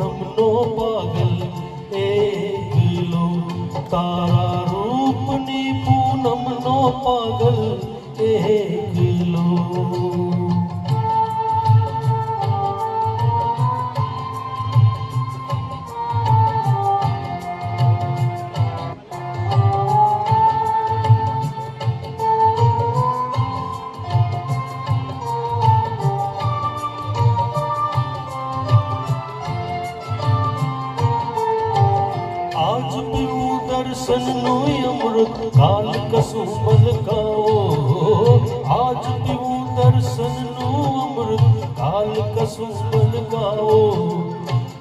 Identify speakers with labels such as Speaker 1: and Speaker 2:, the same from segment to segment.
Speaker 1: પૂનમનો પાગલ એકલો, તારા રૂપની પૂનમનો પાગલ એકલો. आज पीऊं दर्शनનું અમૃત, કાલ કશું મલકાઓ. આજ પીऊं દર્શનનું અમૃત, કાલ કશું મલકાઓ.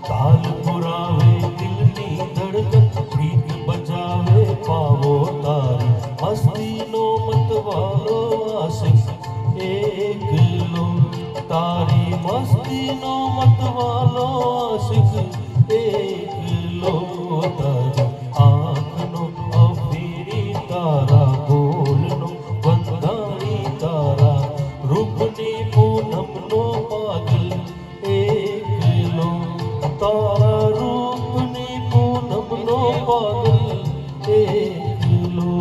Speaker 1: તાલ પુરાવે દિલની ધડકન, ગીત બજાવે પાવો તારી મસ્તીનો મતવાલો આશિક એકલો, તારી મસ્તીનો મતવાલો આશિક એકલો. તારી આંખનો અફીરી, તારા બોલનો બંધાણી, તારા રૂપની પૂનમનો પાગલ એકલો, તારા રૂપની પૂનમનો પાગલ એકલો.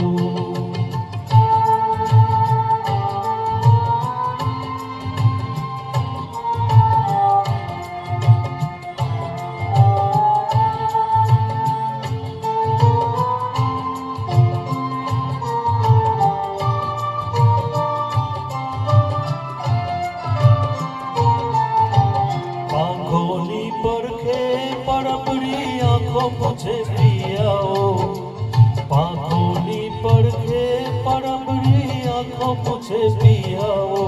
Speaker 1: આંખોની પરખે પરબડી આંખો પૂછે પિયાઓ. પાંખોની પડખે પરબડી આંખો પૂછે પિયાઓ.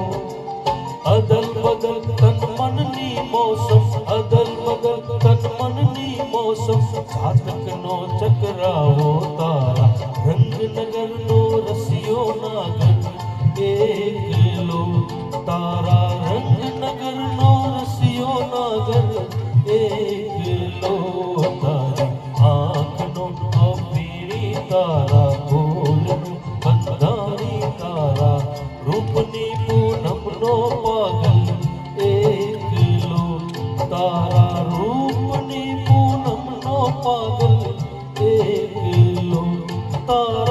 Speaker 1: અદલ બદલ તન મનની મોસમ, અદલ બદલ તન મનની મોસમ, જાતકનો ચકરાવો તારા રંગનગરનો રસિયો નાગર એકલો, તારા રંગનગરનો રસિયો નાગર એકલો. તારી આંખનો અફીરી, તારા બોલનું બંધાણી, તારા રૂપની પૂનમનો પાગલ એકલો, તારા રૂપની પૂનમનો પાગલ એકલો. તારા